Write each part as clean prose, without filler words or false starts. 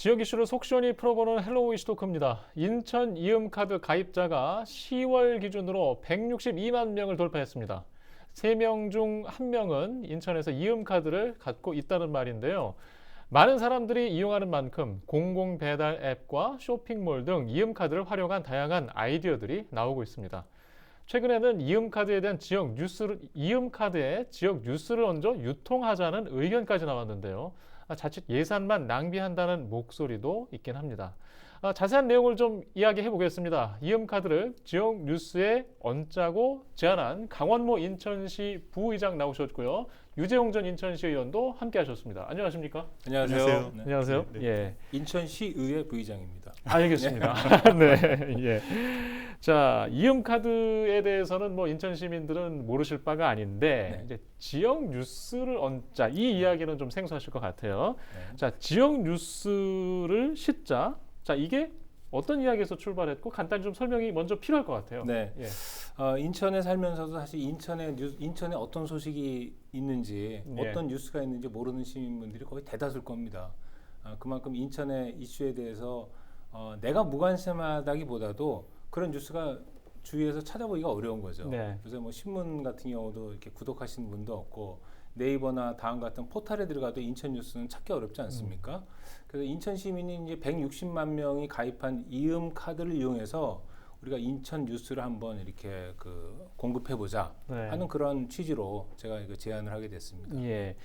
지역 이슈를 속 시원히 풀어보는 헬로우 이슈토크입니다. 인천 이음카드 가입자가 10월 기준으로 162만 명을 돌파했습니다. 3명 중 1명은 인천에서 이음카드를 갖고 있다는 말인데요. 많은 사람들이 이용하는 만큼 공공배달 앱과 쇼핑몰 등 이음카드를 활용한 다양한 아이디어들이 나오고 있습니다. 최근에는 이음카드에 대한 이음카드에 지역 뉴스를 얹어 유통하자는 의견까지 나왔는데요. 자칫 예산만 낭비한다는 목소리도 있긴 합니다. 자세한 내용을 좀 이야기해 보겠습니다. 이음카드를 지역 뉴스에 얹자고 제안한 강원모 인천시 부의장 나오셨고요. 유재홍 전 인천시 의원도 함께 하셨습니다. 안녕하십니까? 안녕하세요. 네. 안녕하세요. 네. 예. 인천시의회 부의장입니다. 알겠습니다. 네. 예. 자, 이음카드에 대해서는 뭐 인천 시민들은 모르실 바가 아닌데 이제 지역 뉴스를 얹자 이 이야기는 좀 생소하실 것 같아요. 자, 지역 뉴스를 싣자. 자, 이게 어떤 이야기에서 출발했고 간단히 좀 설명이 먼저 필요할 것 같아요. 네. 예. 인천에 살면서도 사실 인천에 어떤 소식이 있는지 어떤 뉴스가 있는지 모르는 시민분들이 거의 대다수일 겁니다. 그만큼 인천의 이슈에 대해서 내가 무관심하다기보다도 그런 뉴스가 주위에서 찾아보기가 어려운 거죠. 네. 그래서 뭐 신문 같은 경우도 이렇게 구독하시는 분도 없고 네이버나 다음 같은 포털에 들어가도 인천 뉴스는 찾기 어렵지 않습니까? 그래서 인천 시민이 이제 160만 명이 가입한 이음 카드를 이용해서 우리가 인천 뉴스를 한번 이렇게 공급해 보자 하는 그런 취지로 제가 이거 제안을 하게 됐습니다. 예.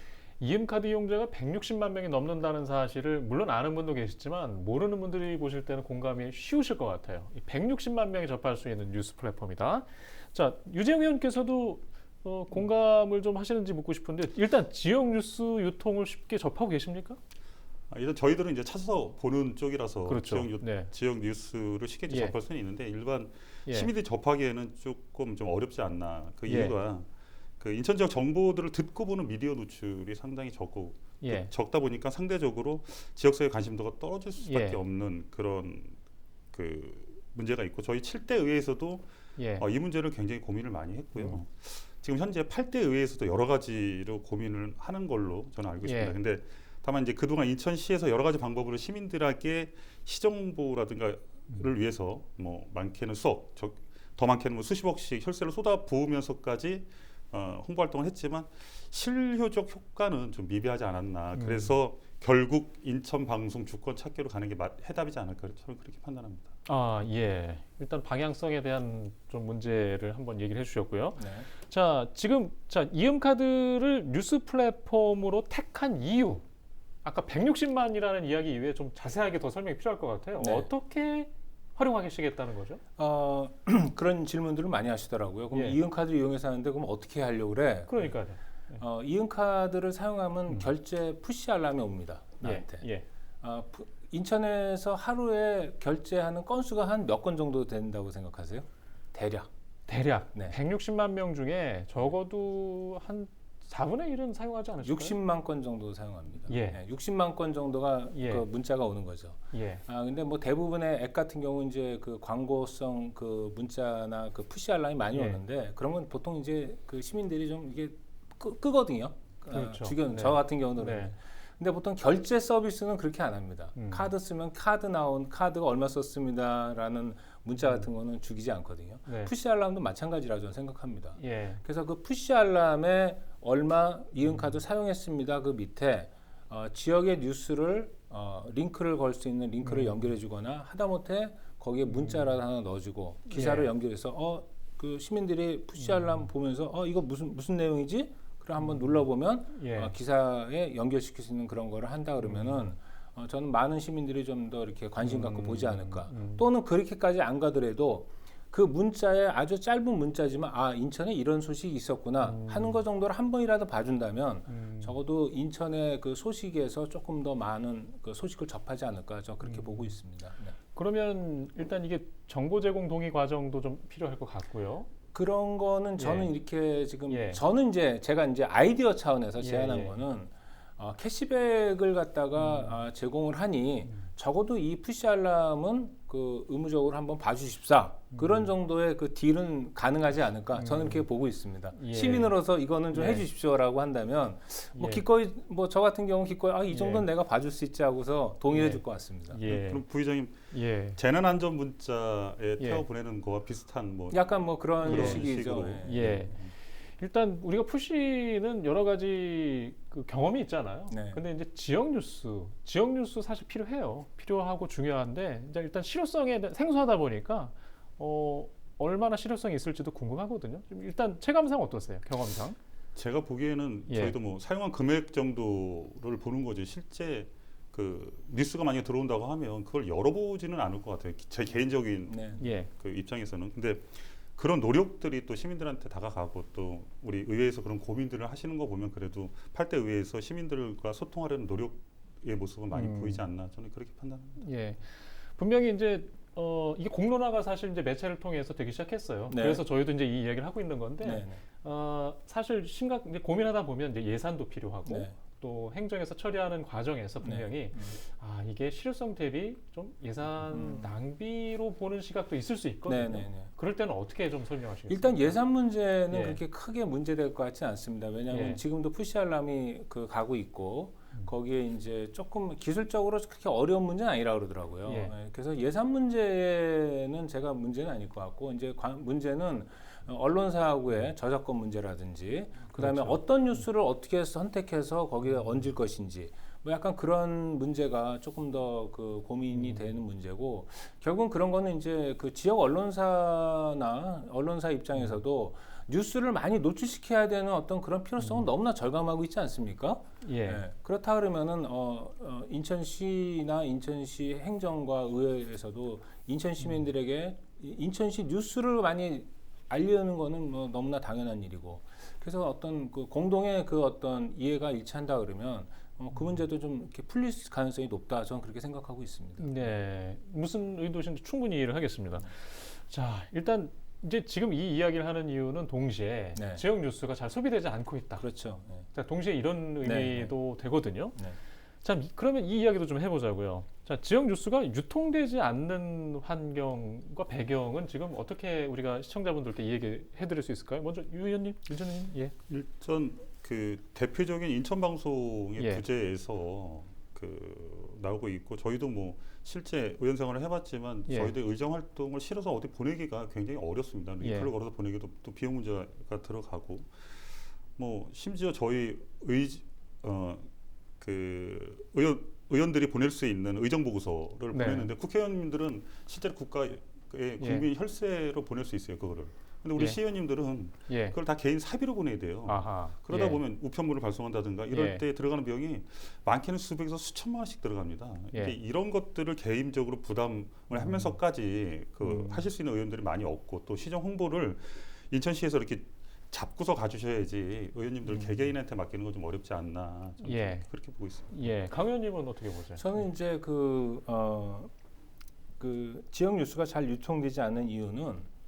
이음카드 이용자가 160만 명이 넘는다는 사실을 물론 아는 분도 계시지만 모르는 분들이 보실 때는 공감이 쉬우실 것 같아요. 160만 명이 접할 수 있는 뉴스 플랫폼이다. 자, 유재영 의원께서도 공감을 좀 하시는지 묻고 싶은데 일단 지역 뉴스 유통을 쉽게 접하고 계십니까? 일단 저희들은 이제 찾아서 보는 쪽이라서 그렇죠. 지역 뉴스를 쉽게 접할 수는 있는데 일반 시민들이 접하기에는 조금 좀 어렵지 않나. 그 이유가 그 인천 지역 정보들을 듣고 보는 미디어 노출이 상당히 적고 적다 보니까 상대적으로 지역사회 관심도가 떨어질 수밖에 없는 그런 그 문제가 있고 저희 7대 의회에서도 이 문제를 굉장히 고민을 많이 했고요. 지금 현재 8대 의회에서도 여러 가지로 고민을 하는 걸로 저는 알고 있습니다. 근데 다만 이제 그동안 인천시에서 여러 가지 방법으로 시민들에게 시정보라든가를 위해서 뭐 많게는 더 많게는 뭐 수십억씩 혈세를 쏟아 부으면서까지 홍보 활동을 했지만 실효적 효과는 좀 미비하지 않았나. 그래서 결국 인천 방송 주권 찾기로 가는 게 해답이지 않을까 저는 그렇게 판단합니다. 아, 예. 일단 방향성에 대한 좀 문제를 한번 얘기를 해주셨고요. 자, 지금 이음카드를 뉴스 플랫폼으로 택한 이유. 아까 160만이라는 이야기 이외에 좀 자세하게 더 설명이 필요할 것 같아요. 어떻게 활용하시겠다는 거죠? 그런 질문들을 많이 하시더라고요. 그럼 이음카드를 이용해서 하는데 그럼 어떻게 하려고 그래? 그러니까요. 이음카드를 사용하면 결제 푸시 알람이 옵니다. 나한테. 인천에서 하루에 결제하는 건수가 한 몇 건 정도 된다고 생각하세요? 대략. 160만 명 중에 적어도 한 4분의 1은 사용하지 않으실까요? 60만 건 정도 사용합니다. 60만 건 정도가 그 문자가 오는 거죠. 근데 뭐 대부분의 앱 같은 경우 이제 그 광고성 그 문자나 그 푸시 알람이 많이 오는데 그런 건 보통 이제 그 시민들이 좀 이게 끄거든요. 그렇죠. 저 같은 경우는. 근데 보통 결제 서비스는 그렇게 안 합니다. 카드 쓰면 카드가 얼마 썼습니다라는 문자 같은 거는 죽이지 않거든요. 푸시 알람도 마찬가지라 저는 생각합니다. 그래서 그 푸시 알람에 얼마 이음카드 사용했습니다. 그 밑에 지역의 뉴스를 링크를 걸 수 있는 링크를 연결해 주거나 하다못해 거기에 문자라도 하나 넣어주고 기사를 연결해서 그 시민들이 푸시 알람 보면서 이거 무슨 내용이지? 그럼 한번 눌러보면 기사에 연결시킬 수 있는 그런 거를 한다 그러면은 저는 많은 시민들이 좀 더 이렇게 관심 갖고 보지 않을까. 또는 그렇게까지 안 가더라도 그 문자에 아주 짧은 문자지만 인천에 이런 소식이 있었구나 하는 거 정도를 한 번이라도 봐준다면 적어도 인천의 그 소식에서 조금 더 많은 그 소식을 접하지 않을까 저는 그렇게 보고 있습니다. 그러면 일단 이게 정보 제공 동의 과정도 좀 필요할 것 같고요. 그런 거는 저는 이렇게 지금 저는 제가 아이디어 차원에서 제안한 거는 캐시백을 갖다가 제공을 하니 적어도 이 푸시 알람은 그 의무적으로 한번 봐주십사 그런 정도의 그 딜은 가능하지 않을까 저는 이렇게 보고 있습니다. 예. 시민으로서 이거는 좀 네. 해주십시오라고 한다면 뭐 예. 기꺼이 뭐 저 같은 경우 기꺼이 이 정도는 예. 내가 봐줄 수 있지 하고서 동의해 예. 줄 것 같습니다. 예. 그럼 부의장님 예. 재난안전 문자에 예. 태워 보내는 거와 비슷한 뭐 약간 뭐 그런 예. 식이죠. 식으로. 예. 예. 일단 우리가 푸시는 여러 가지 그 경험이 있잖아요. 네. 근데 이제 지역 뉴스 사실 필요해요. 필요하고 중요한데 이제 일단 실효성에 생소하다 보니까 얼마나 실효성이 있을지도 궁금하거든요. 좀 일단 체감상 어떠세요? 경험상? 제가 보기에는 예. 저희도 뭐 사용한 금액 정도를 보는 거지 실제 그 뉴스가 만약에 들어온다고 하면 그걸 열어보지는 않을 것 같아요. 제 개인적인 네. 예. 그 입장에서는. 근데 그런 노력들이 또 시민들한테 다가가고 또 우리 의회에서 그런 고민들을 하시는 거 보면 그래도 8대 의회에서 시민들과 소통하려는 노력의 모습은 많이 보이지 않나 저는 그렇게 판단합니다. 예. 분명히 이제 이게 공론화가 사실 이제 매체를 통해서 되기 시작했어요. 네. 그래서 저희도 이제 이 이야기를 하고 있는 건데 네. 사실 이제 고민하다 보면 이제 예산도 필요하고 네. 또 행정에서 처리하는 과정에서 분명히 이게 실효성 대비 좀 예산 낭비로 보는 시각도 있을 수 있거든요. 네, 네, 네. 그럴 때는 어떻게 좀 설명하시겠어요? 일단 예산 문제는 예. 그렇게 크게 문제될 것 같지 않습니다. 왜냐하면 예. 지금도 푸시 알람이 그 가고 있고 거기에 이제 조금 기술적으로 그렇게 어려운 문제는 아니라 그러더라고요. 예. 예, 그래서 예산 문제는 제가 문제는 아닐 것 같고 이제 문제는 언론사하고의 저작권 문제라든지 그다음에 그렇죠. 어떤 뉴스를 어떻게 선택해서 거기에 얹을 것인지 뭐 약간 그런 문제가 조금 더 그 고민이 되는 문제고 결국은 그런 거는 이제 그 지역 언론사나 언론사 입장에서도 뉴스를 많이 노출시켜야 되는 어떤 그런 필요성은 너무나 절감하고 있지 않습니까? 예. 예. 그렇다 그러면은 인천시나 인천시 행정과 의회에서도 인천 시민들에게 인천시 뉴스를 많이 알리는 거는 뭐 너무나 당연한 일이고 그래서 어떤 그 공동의 그 어떤 이해가 일치한다 그러면 그 문제도 좀 이렇게 풀릴 가능성이 높다 저는 그렇게 생각하고 있습니다. 네. 무슨 의도신지 충분히 이해를 하겠습니다. 자, 일단 이제 지금 이 이야기를 하는 이유는 동시에 네. 지역 뉴스가 잘 소비되지 않고 있다. 그렇죠. 네. 자, 동시에 이런 의미도 되거든요. 네. 자, 그러면 이 이야기도 좀 해보자고요. 자, 지역 뉴스가 유통되지 않는 환경과 배경은 지금 어떻게 우리가 시청자분들께 얘기해드릴 수 있을까요? 먼저 유 의원님, 유 전 의원님. 예. 일단 그 대표적인 인천 방송의 예. 부재에서 그 나오고 있고 저희도 뭐 실제 의원 생활을 해봤지만 예. 저희들 의정 활동을 실어서 어디 보내기가 굉장히 어렵습니다. 링크를 예. 걸어서 보내기도 또 비용 문제가 들어가고 뭐 심지어 저희 의원들이 보낼 수 있는 의정 보고서를 네. 보내는데 국회의원님들은 실제로 국가의 국민 혈세로 보낼 수 있어요 그거를. 근데 우리 예. 시의원님들은 예. 그걸 다 개인 사비로 보내야 돼요. 아하. 그러다 예. 보면 우편물을 발송한다든가 이럴 예. 때 들어가는 비용이 많게는 수백에서 수천만 원씩 들어갑니다. 예. 이제 이런 것들을 개인적으로 부담을 하면서까지 하실 수 있는 의원들이 많이 없고 또 시정 홍보를 인천시에서 이렇게 잡고서 가주셔야지 의원님들 개개인한테 맡기는 건 좀 어렵지 않나 저는 예. 그렇게 보고 있습니다. 예. 강 의원님은 어떻게 보세요? 저는 이제 그 지역 뉴스가 잘 유통되지 않는 이유는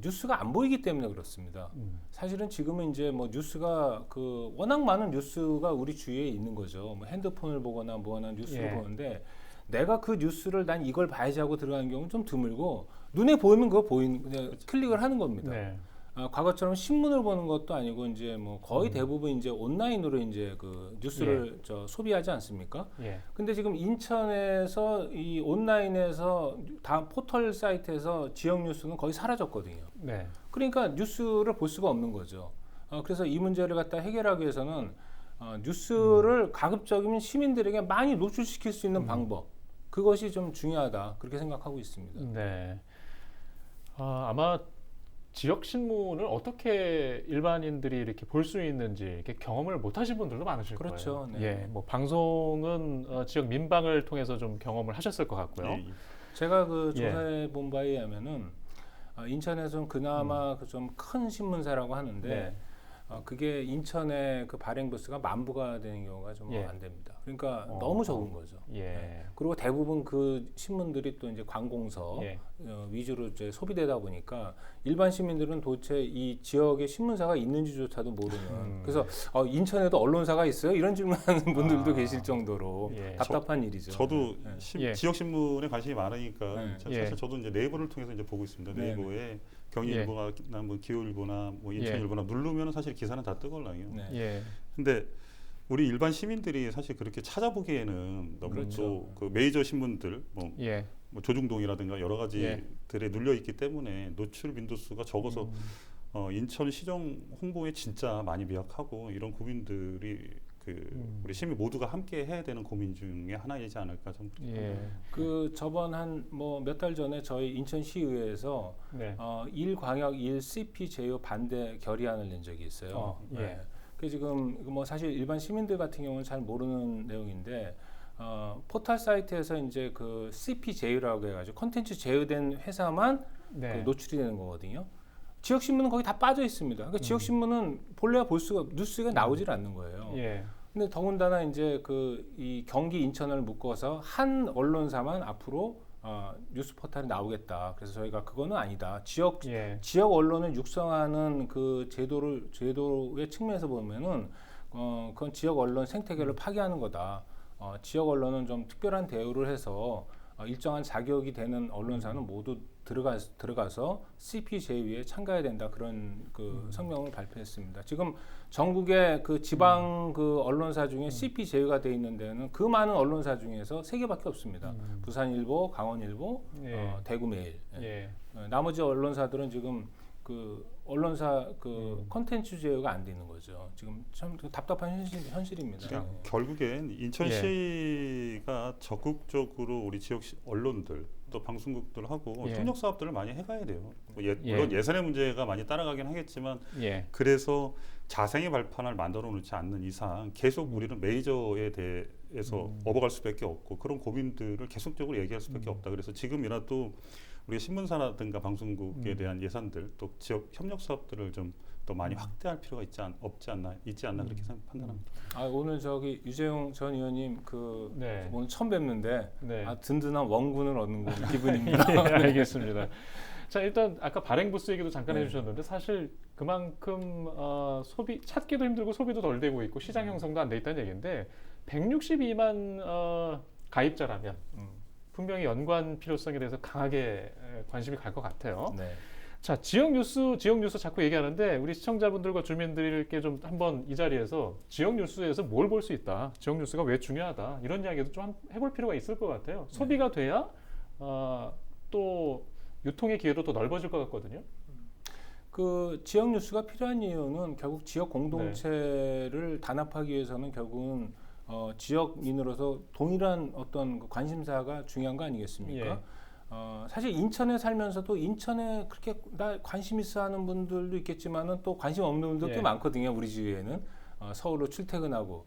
뉴스가 안 보이기 때문에 그렇습니다. 사실은 지금은 이제 뭐 뉴스가 그 워낙 많은 뉴스가 우리 주위에 있는 거죠. 뭐 핸드폰을 보거나 뭐하나 뉴스를 예. 보는데 내가 그 뉴스를 난 이걸 봐야지 하고 들어가는 경우는 좀 드물고 눈에 보이면 그거 그냥 클릭을 하는 겁니다. 네. 과거처럼 신문을 보는 것도 아니고 이제 뭐 거의 대부분 이제 온라인으로 이제 그 뉴스를 소비하지 않습니까? 예. 근데 지금 인천에서 이 온라인에서 다 포털 사이트에서 지역 뉴스는 거의 사라졌거든요. 네. 그러니까 뉴스를 볼 수가 없는 거죠. 그래서 이 문제를 갖다 해결하기 위해서는 뉴스를 가급적이면 시민들에게 많이 노출시킬 수 있는 방법 그것이 좀 중요하다 그렇게 생각하고 있습니다. 네. 아마 지역 신문을 어떻게 일반인들이 이렇게 볼 수 있는지 이렇게 경험을 못하신 분들도 많으실 그렇죠. 거예요. 네. 예, 뭐 방송은 지역 민방을 통해서 좀 경험을 하셨을 것 같고요. 예, 예. 제가 그 조사해 본 바에 의하면은 인천에서는 그나마 좀 큰 신문사라고 하는데 네. 그게 인천의 그 발행 부스가 10,000부가 되는 경우가 좀 안 됩니다. 그러니까 너무 적은 거죠. 그리고 대부분 그 신문들이 또 이제 관공서 위주로 이제 소비되다 보니까 일반 시민들은 도대체 이 지역에 신문사가 있는지조차도 모르는. 그래서 인천에도 언론사가 있어요? 이런 질문하는 분들도 계실 정도로 답답한 일이죠. 저도 지역 신문에 관심이 많으니까 사실 저도 이제 네이버를 통해서 이제 보고 있습니다. 네이버에 경희일보나 뭐 기후일보나 뭐 인천일보나 누르면 사실 기사는 다 뜨거든요. 근데 우리 일반 시민들이 사실 그렇게 찾아보기에는 너무 또 그 메이저 신문들 뭐 조중동이라든가 여러 가지들에 눌려 있기 때문에 노출 빈도수가 적어서 인천 시정 홍보에 진짜 많이 미약하고 이런 고민들이 우리 시민 모두가 함께 해야 되는 고민 중에 하나이지 않을까 좀. 그 저번 한 뭐 몇 달 전에 저희 인천시의회에서 1광역 1CP 제휴 반대 결의안을 낸 적이 있어요. 그 지금 뭐 사실 일반 시민들 같은 경우는 잘 모르는 내용인데 포털 사이트에서 이제 그 CP 제휴라고 해가지고 콘텐츠 제휴된 회사만 그 노출이 되는 거거든요. 지역 신문은 거기 다 빠져 있습니다. 그러니까 지역 신문은 볼래야 볼 수가 뉴스가 나오질 않는 거예요. 근데 더군다나 이제 이 경기 인천을 묶어서 한 언론사만 앞으로 뉴스 포털에 나오겠다. 그래서 저희가 그거는 아니다. 지역 언론을 육성하는 그 제도의 측면에서 보면은 그건 지역 언론 생태계를 파괴하는 거다. 지역 언론은 좀 특별한 대우를 해서 일정한 자격이 되는 언론사는 모두 들어가서 CP 제휴에 참가해야 된다. 그런 그 성명을 발표했습니다. 지금 전국의 그 지방 그 언론사 중에 CP 제휴가 돼 있는 데는 그 많은 언론사 중에서 3개밖에 없습니다. 부산일보, 강원일보, 대구메일. 나머지 언론사들은 지금 그 언론사 그 콘텐츠 제휴가 안 되는 거죠. 지금 참 답답한 현실입니다. 결국엔 인천시가 적극적으로 우리 지역 언론들 또 방송국들하고 협력 사업들을 많이 해가야 돼요. 물론 예산의 문제가 많이 따라가긴 하겠지만 그래서 자생의 발판을 만들어 놓지 않는 이상 계속 우리는 메이저에 대해서 업어갈 수밖에 없고 그런 고민들을 계속적으로 얘기할 수밖에 없다. 그래서 지금이라도 우리 신문사라든가 방송국에 대한 예산들 또 지역 협력 사업들을 좀 더 많이 확대할 필요가 있지 않나 그렇게 판단합니다. 오늘 저기 유재용 전 의원님 오늘 처음 뵙는데 든든한 원군을 얻는 기분입니다. 알겠습니다. 자, 일단 아까 발행 부스 얘기도 잠깐 해주셨는데 사실 그만큼 찾기도 힘들고 소비도 덜 되고 있고 시장 형성도 안 돼 있다는 얘기인데 162만 가입자라면 분명히 연관 필요성에 대해서 강하게 관심이 갈 것 같아요. 자, 지역 뉴스 자꾸 얘기하는데 우리 시청자분들과 주민들께 좀 한번 이 자리에서 지역 뉴스에서 뭘 볼 수 있다, 지역 뉴스가 왜 중요하다 이런 이야기도 좀 해볼 필요가 있을 것 같아요. 소비가 돼야 또 유통의 기회도 더 넓어질 것 같거든요. 그 지역 뉴스가 필요한 이유는 결국 지역 공동체를 단합하기 위해서는 결국은 지역민으로서 동일한 어떤 그 관심사가 중요한 거 아니겠습니까? 사실 인천에 살면서도 인천에 그렇게 나 관심 있어 하는 분들도 있겠지만은 또 관심 없는 분들도 꽤 많거든요. 우리 주위에는 서울로 출퇴근하고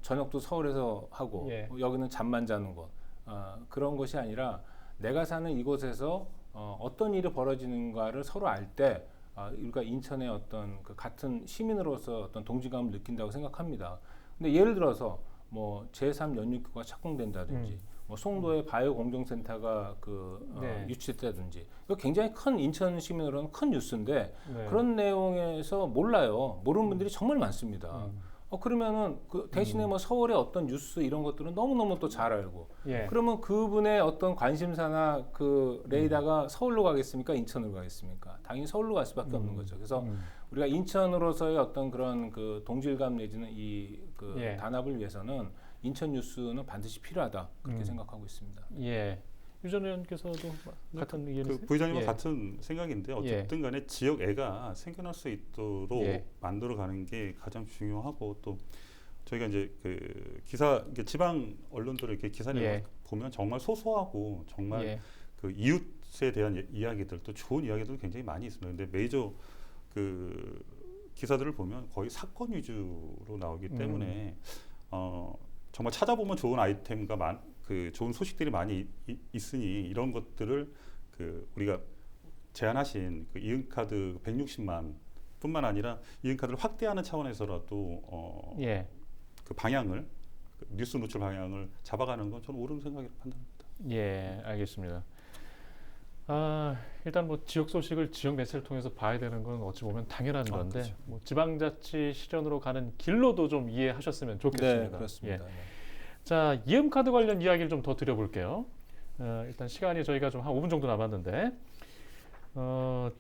저녁도 서울에서 하고 여기는 잠만 자는 곳 그런 것이 아니라 내가 사는 이곳에서 어떤 일이 벌어지는가를 서로 알 때 우리가 인천의 어떤 그 같은 시민으로서 어떤 동지감을 느낀다고 생각합니다. 근데 예를 들어서 뭐 제3 연육교가 착공된다든지 뭐 송도에 바이오 공정센터가 유치됐다든지 이거 굉장히 큰 인천 시민으로는 큰 뉴스인데 그런 내용에서 몰라요. 모르는 분들이 정말 많습니다. 그러면은 그 대신에 뭐 서울의 어떤 뉴스 이런 것들은 너무너무 또 잘 알고 그러면 그분의 어떤 관심사나 그 레이더가 서울로 가겠습니까? 인천으로 가겠습니까? 당연히 서울로 갈 수밖에 없는 거죠. 그래서 우리가 인천으로서의 어떤 그런 그 동질감 내지는 이 그 단합을 위해서는 인천 뉴스는 반드시 필요하다 그렇게 생각하고 있습니다. 유 전 의원께서도 같은 의견이세요? 부의장님과 같은 생각인데 어쨌든 간에 지역애가 생겨날 수 있도록 만들어가는 게 가장 중요하고 또 저희가 이제 그 지방 언론들을 이렇게 기사를 보면 정말 소소하고 정말 그 이웃에 대한 이야기들 또 좋은 이야기들 굉장히 많이 있습니다. 근데 메이저 그 기사들을 보면 거의 사건 위주로 나오기 때문에 정말 찾아보면 좋은 아이템과 좋은 소식들이 많이 있으니 이런 것들을 우리가 제안하신 그 이음카드 160만 뿐만 아니라 이은카드를 확대하는 차원에서라도 그 방향을 뉴스 노출 방향을 잡아가는 건 저는 옳은 생각이라고 판단합니다. 예, 알겠습니다. 일단 뭐 지역 소식을 지역 매체를 통해서 봐야 되는 건 어찌 보면 당연한 건데 그렇죠. 뭐 지방자치 실현으로 가는 길로도 좀 이해하셨으면 좋겠습니다. 네, 그렇습니다. 예. 자, 이음카드 관련 이야기를 좀 더 드려볼게요. 일단 시간이 저희가 좀 한 5분 정도 남았는데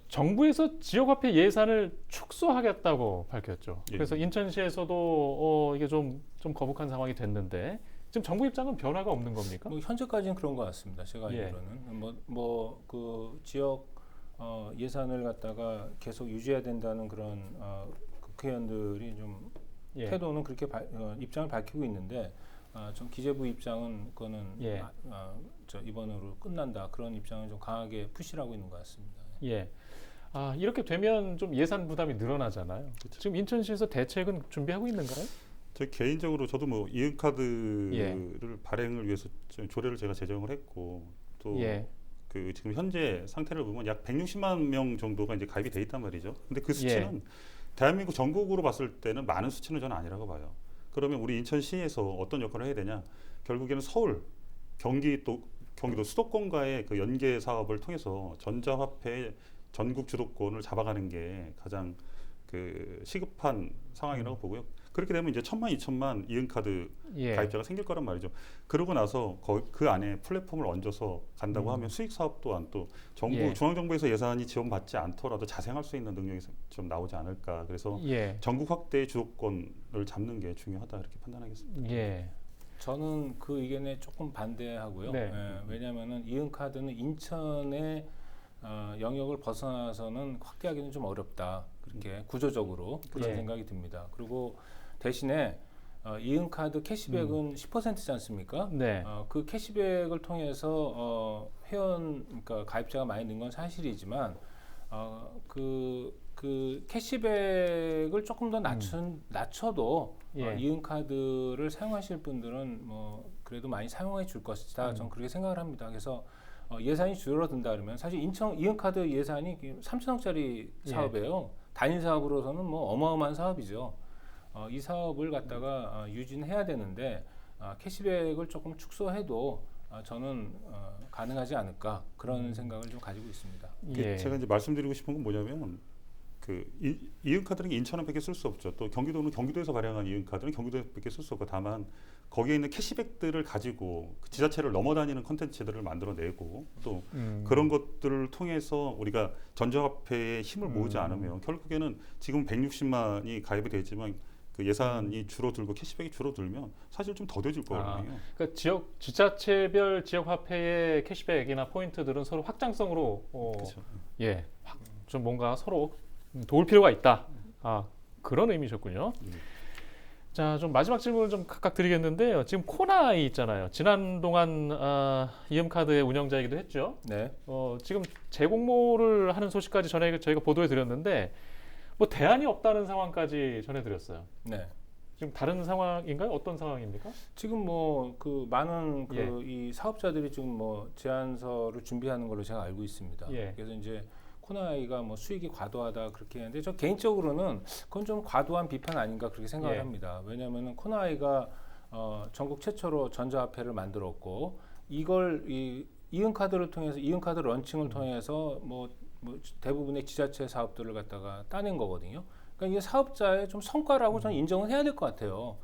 정부에서 지역화폐 예산을 축소하겠다고 밝혔죠. 예. 그래서 인천시에서도 이게 좀 거북한 상황이 됐는데 지금 정부 입장은 변화가 없는 겁니까? 뭐 현재까지는 그런 것 같습니다. 제가 알기로는 그 지역 예산을 갖다가 계속 유지해야 된다는 그런 국회의원들이 좀 태도는 그렇게 입장을 밝히고 있는데 좀 기재부 입장은 그거는 이번으로 끝난다 그런 입장을 좀 강하게 푸시하고 있는 것 같습니다. 예. 이렇게 되면 좀 예산 부담이 늘어나잖아요. 그렇죠. 지금 인천시에서 대책은 준비하고 있는가요? 저 개인적으로 저도 뭐 이은카드를 발행을 위해서 조례를 제가 제정을 했고 또 그 지금 현재 상태를 보면 약 160만 명 정도가 이제 가입이 돼 있단 말이죠. 근데 그 수치는 대한민국 전국으로 봤을 때는 많은 수치는 저는 아니라고 봐요. 그러면 우리 인천시에서 어떤 역할을 해야 되냐? 결국에는 서울, 경기도 수도권과의 그 연계 사업을 통해서 전자화폐 전국 주도권을 잡아가는 게 가장 그 시급한 상황이라고 보고요. 그렇게 되면 이제 1,000만, 2,000만 이은카드 가입자가 생길 거란 말이죠. 그러고 나서 그 안에 플랫폼을 얹어서 간다고 하면 수익 사업 또한 또 정부 중앙정부에서 예산이 지원받지 않더라도 자생할 수 있는 능력이 좀 나오지 않을까. 그래서 전국 확대의 주도권을 잡는 게 중요하다 이렇게 판단하겠습니다. 저는 그 의견에 조금 반대하고요. 왜냐하면은 이은카드는 인천의 영역을 벗어나서는 확대하기는 좀 어렵다. 그렇게 구조적으로 그런 생각이 듭니다. 그리고 대신에 이은카드 캐시백은 10%지 않습니까? 그 캐시백을 통해서 회원, 그러니까 가입자가 많이 는 건 사실이지만 그 캐시백을 조금 더 낮춰도 이은카드를 사용하실 분들은 뭐 그래도 많이 사용해 줄 것이다. 저는 그렇게 생각을 합니다. 그래서 예산이 줄어든다 그러면 사실 인천 이은카드 예산이 3천억짜리 사업이에요. 단일 사업으로서는 뭐 어마어마한 사업이죠. 이 사업을 갖다가 유진해야 되는데 캐시백을 조금 축소해도 저는 가능하지 않을까 그런 생각을 좀 가지고 있습니다. 제가 이제 말씀드리고 싶은 건 뭐냐면 그 이은카드는 인천은밖에 쓸 수 없죠. 또 경기도는 경기도에서 발행한 이은카드는 경기도에밖에 쓸 수 없고 다만 거기에 있는 캐시백들을 가지고 그 지자체를 넘어다니는 콘텐츠들을 만들어내고 또 그런 것들을 통해서 우리가 전자화폐에 힘을 모으지 않으면 결국에는 지금 160만이 가입이 되지만 그 예산이 줄어들고 캐시백이 줄어들면 사실 좀 더뎌질 거거든요. 그러니까 지자체별 지역 화폐의 캐시백이나 포인트들은 서로 확장성으로 좀 뭔가 서로 도울 필요가 있다. 그런 의미셨군요. 자, 좀 마지막 질문을 좀 각각 드리겠는데요. 지금 코나이 있잖아요. 지난 동안 이음카드의 운영자이기도 했죠. 지금 재공모를 하는 소식까지 저희가 보도해 드렸는데 뭐 대안이 없다는 상황까지 전해드렸어요. 지금 다른 상황인가요? 어떤 상황입니까? 지금 뭐 그 많은 이 사업자들이 지금 뭐 제안서를 준비하는 걸로 제가 알고 있습니다. 그래서 이제 코나이가 뭐 수익이 과도하다 그렇게 하는데 저 개인적으로는 그건 좀 과도한 비판 아닌가 그렇게 생각을 합니다. 왜냐하면 코나이가 전국 최초로 전자화폐를 만들었고 이걸 이은카드를 통해서 이은카드 런칭을 통해서 뭐 대부분의 지자체 사업들을 갖다가 따낸 거거든요. 그러니까 이게 사업자의 좀 성과라고 저는 인정을 해야 될 것 같아요.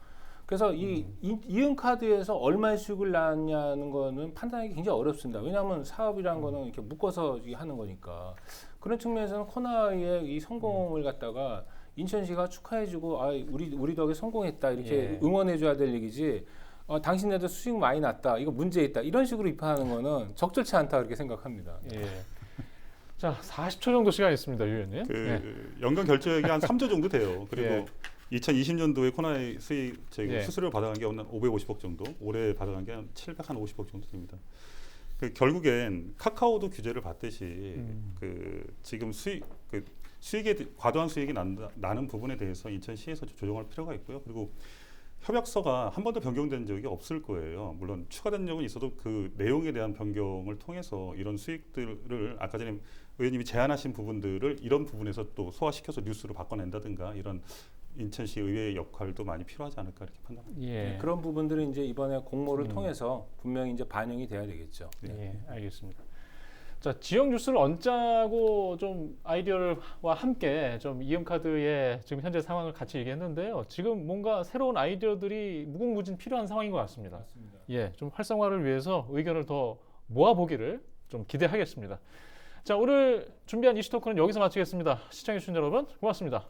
그래서 이은카드에서 얼마의 수익을 낳냐는 거는 판단하기 굉장히 어렵습니다. 왜냐하면 사업이라는 거는 이렇게 묶어서 하는 거니까. 그런 측면에서는 코나이의 이 성공을 갖다가 인천시가 축하해주고 우리 덕에 성공했다 이렇게 응원해줘야 될 얘기지. 당신네들 수익 많이 났다. 이거 문제 있다. 이런 식으로 비판하는 거는 적절치 않다 그렇게 생각합니다. 자, 40초 정도 시간이 있습니다, 유 의원님. 연간 결제액이 한 3조 정도 돼요. 그리고 2020년도에 코나이 수익 수수료 받아간 게 550억 정도, 올해 받아간 게 한 750억 정도 됩니다. 결국엔 카카오도 규제를 받듯이 지금 수익에 과도한 수익이 나는 부분에 대해서 인천시에서 조정할 필요가 있고요. 그리고 협약서가 한 번도 변경된 적이 없을 거예요. 물론 추가된 적은 있어도 그 내용에 대한 변경을 통해서 이런 수익들을 아까 전에 의원님이 제안하신 부분들을 이런 부분에서 또 소화시켜서 뉴스로 바꿔낸다든가 이런 인천시 의회의 역할도 많이 필요하지 않을까 이렇게 판단합니다. 예. 그런 부분들이 이제 이번에 공모를 통해서 분명히 이제 반영이 돼야 되겠죠. 예, 알겠습니다. 자, 지역 뉴스를 얹자고 좀 아이디어와 함께 좀 이음카드의 지금 현재 상황을 같이 얘기했는데요. 지금 뭔가 새로운 아이디어들이 무궁무진 필요한 상황인 것 같습니다. 맞습니다. 예, 좀 활성화를 위해서 의견을 더 모아보기를 좀 기대하겠습니다. 자, 오늘 준비한 이슈토크는 여기서 마치겠습니다. 시청해주신 여러분 고맙습니다.